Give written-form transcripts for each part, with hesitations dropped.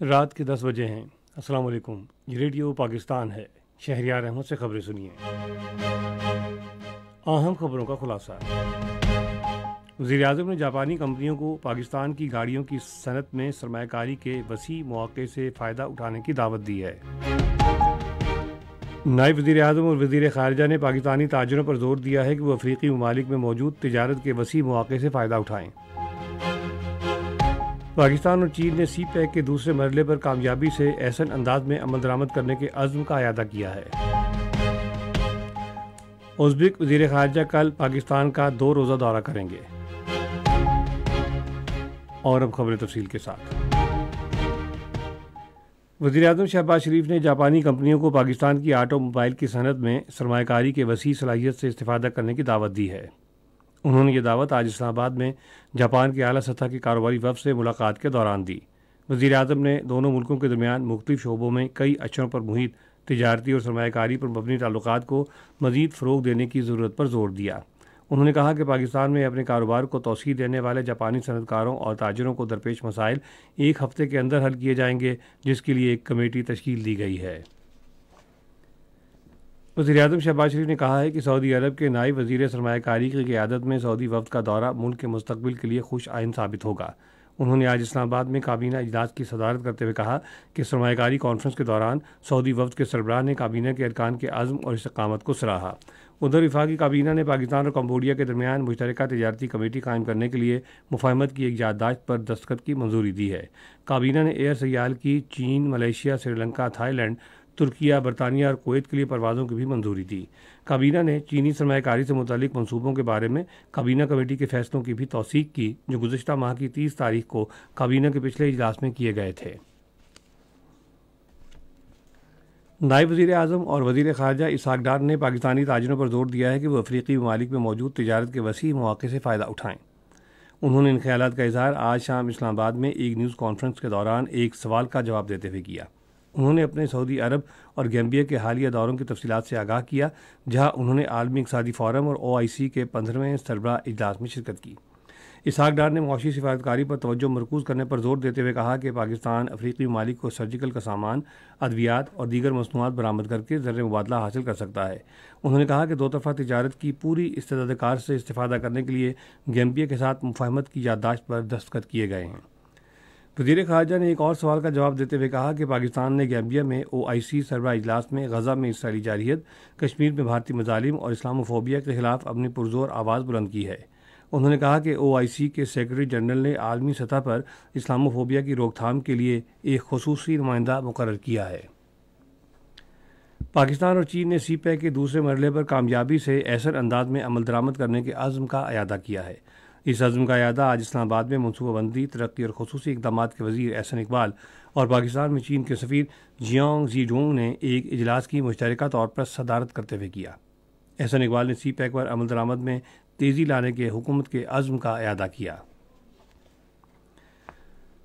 رات کے 10 بجے ہیں۔ السلام علیکم، یہ ریڈیو پاکستان ہے۔ شہریار احمد سے خبریں سنیے۔ اہم خبروں کا خلاصہ۔ وزیر اعظم نے جاپانی کمپنیوں کو پاکستان کی گاڑیوں کی صنعت میں سرمایہ کاری کے وسیع مواقع سے فائدہ اٹھانے کی دعوت دی ہے۔ نائب وزیر اعظم اور وزیر خارجہ نے پاکستانی تاجروں پر زور دیا ہے کہ وہ افریقی ممالک میں موجود تجارت کے وسیع مواقع سے فائدہ اٹھائیں۔ پاکستان اور چین نے سی پیک کے دوسرے مرحلے پر کامیابی سے احسن انداز میں عمل درآمد کرنے کے عزم کا اعادہ کیا ہے۔ ازبک وزیر خارجہ کل پاکستان کا 2 روزہ دورہ کریں گے۔ اور اب خبریں تفصیل کے ساتھ۔ وزیر اعظم شہباز شریف نے جاپانی کمپنیوں کو پاکستان کی آٹو موبائل کی صنعت میں سرمایہ کاری کے وسیع صلاحیت سے استفادہ کرنے کی دعوت دی ہے۔ انہوں نے یہ دعوت آج اسلام آباد میں جاپان کے اعلیٰ سطح کے کاروباری وفد سے ملاقات کے دوران دی۔ وزیر اعظم نے دونوں ملکوں کے درمیان مختلف شعبوں میں کئی اچھڑوں پر محیط تجارتی اور سرمایہ کاری پر مبنی تعلقات کو مزید فروغ دینے کی ضرورت پر زور دیا۔ انہوں نے کہا کہ پاکستان میں اپنے کاروبار کو توسیع دینے والے جاپانی صنعت کاروں اور تاجروں کو درپیش مسائل 1 ہفتے کے اندر حل کیے جائیں گے، جس کے لیے ایک کمیٹی تشکیل دی گئی ہے۔ وزیر اعظم شہباز شریف نے کہا ہے کہ سعودی عرب کے نائب وزیر سرمایہ کاری کی قیادت میں سعودی وفد کا دورہ ملک کے مستقبل کے لیے خوش آئند ثابت ہوگا۔ انہوں نے آج اسلام آباد میں کابینہ اجلاس کی صدارت کرتے ہوئے کہا کہ سرمایہ کاری کانفرنس کے دوران سعودی وفد کے سربراہ نے کابینہ کے ارکان کے عزم اور استقامت کو سراہا۔ ادھر وفاقی کابینہ نے پاکستان اور کمبوڈیا کے درمیان مشترکہ تجارتی کمیٹی قائم کرنے کے لیے مفاہمت کی ایک یادداشت پر دستخط کی منظوری دی ہے۔ کابینہ نے ایئر سیال کی چین، Malaysia, Sri Lanka, Thai land, Türkiye, برطانیہ اور کویت کے لیے پروازوں کی بھی منظوری دی۔ کابینہ نے چینی سرمایہ کاری سے متعلق منصوبوں کے بارے میں کابینہ کمیٹی کے فیصلوں کی بھی توثیق کی، جو گزشتہ ماہ کی 30 تاریخ کو کابینہ کے پچھلے اجلاس میں کیے گئے تھے۔ نائب وزیر اعظم اور وزیر خارجہ اسحاق ڈار نے پاکستانی تاجروں پر زور دیا ہے کہ وہ افریقی ممالک میں موجود تجارت کے وسیع مواقع سے فائدہ اٹھائیں۔ انہوں نے ان خیالات کا اظہار آج شام اسلام آباد میں ایک نیوز کانفرنس کے دوران ایک سوال کا جواب دیتے ہوئے کیا۔ انہوں نے اپنے سعودی عرب اور گیمبیا کے حالیہ دوروں کی تفصیلات سے آگاہ کیا، جہاں انہوں نے عالمی اقتصادی فورم اور OIC کے 15ویں سربراہ اجلاس میں شرکت کی۔ اسحاق ڈار نے معاشی سفارتکاری پر توجہ مرکوز کرنے پر زور دیتے ہوئے کہا کہ پاکستان افریقی ممالک کو سرجیکل کا سامان، ادویات اور دیگر مصنوعات برآمد کر کے زر مبادلہ حاصل کر سکتا ہے۔ انہوں نے کہا کہ 2 طرفہ تجارت کی پوری استعداد کار سے استفادہ کرنے کے لیے گیمبیا کے ساتھ مفاہمت کی یادداشت پر دستخط کیے گئے ہیں۔ وزیر خارجہ نے ایک اور سوال کا جواب دیتے ہوئے کہا کہ پاکستان نے گیمبیا میں OIC سربراہ اجلاس میں غزہ میں اسرائیلی جارحیت، کشمیر میں بھارتی مظالم اور اسلاموفوبیا کے خلاف اپنی پرزور آواز بلند کی ہے۔ انہوں نے کہا کہ OIC کے سیکرٹری جنرل نے عالمی سطح پر اسلاموفوبیا کی روک تھام کے لیے ایک خصوصی نمائندہ مقرر کیا ہے۔ پاکستان اور چین نے سی پیک کے دوسرے مرحلے پر کامیابی سے احسن انداز میں عمل درآمد کرنے کے عزم کا اعادہ کیا ہے۔ اس عزم کا اعادہ آج اسلام آباد میں منصوبہ بندی، ترقی اور خصوصی اقدامات کے وزیر احسن اقبال اور پاکستان میں چین کے سفیر جیانگ زی ڈونگ نے ایک اجلاس کی مشترکہ طور پر صدارت کرتے ہوئے کیا۔ احسن اقبال نے سی پیک پر عمل درآمد میں تیزی لانے کے حکومت کے عزم کا اعادہ کیا۔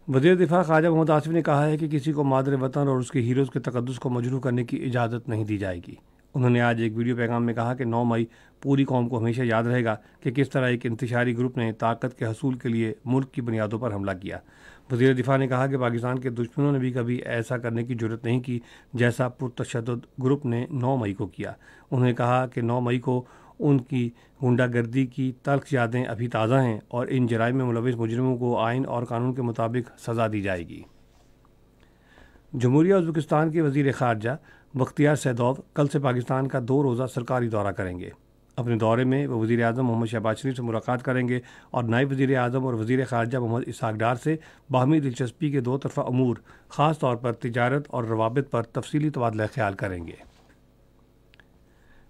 وزیر دفاع خواجہ محمد آصف نے کہا ہے کہ کسی کو مادر وطن اور اس کے ہیروز کے تقدس کو مجروح کرنے کی اجازت نہیں دی جائے گی۔ انہوں نے آج ایک ویڈیو پیغام میں کہا کہ 9 مئی پوری قوم کو ہمیشہ یاد رہے گا کہ کس طرح ایک انتشاری گروپ نے طاقت کے حصول کے لیے ملک کی بنیادوں پر حملہ کیا۔ وزیر دفاع نے کہا کہ پاکستان کے دشمنوں نے بھی کبھی ایسا کرنے کی جرات نہیں کی جیسا پرتشدد گروپ نے 9 مئی کو کیا۔ انہوں نے کہا کہ 9 مئی کو ان کی غنڈہ گردی کی تلخ یادیں ابھی تازہ ہیں اور ان جرائم میں ملوث مجرموں کو آئین اور قانون کے مطابق سزا دی جائے گی۔ جمہوریہ ازبکستان کے وزیر خارجہ بختیار سیدوف کل سے پاکستان کا 2 روزہ سرکاری دورہ کریں گے۔ اپنے دورے میں وہ وزیر اعظم محمد شہباز شریف سے ملاقات کریں گے اور نائب وزیر اعظم اور وزیر خارجہ محمد اسحاق ڈار سے باہمی دلچسپی کے 2 طرفہ امور، خاص طور پر تجارت اور روابط پر تفصیلی تبادلہ خیال کریں گے۔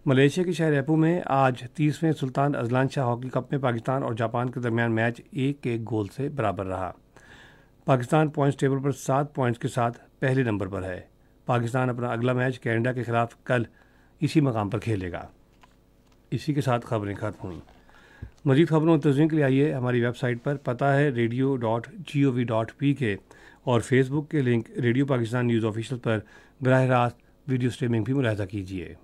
ملائیشیا کے شہر ایپو میں آج 30ویں سلطان اذلان شاہ ہاکی کپ میں پاکستان اور جاپان کے درمیان میچ 1-1 گول سے برابر رہا۔ پاکستان پوائنٹس ٹیبل پر 7 پوائنٹس کے ساتھ پہلے نمبر پر ہے۔ پاکستان اپنا اگلا میچ کینیڈا کے خلاف کل اسی مقام پر کھیلے گا۔ اسی کے ساتھ خبریں ختم ہوئیں۔ مزید خبروں کی تنظیم کے لیے آئیے ہماری ویب سائٹ پر، پتہ ہے radio.gov.pk، اور فیس بک کے link radio Pakistan news official پر براہ راست ویڈیو سٹریمنگ بھی ملاحظہ کیجیے۔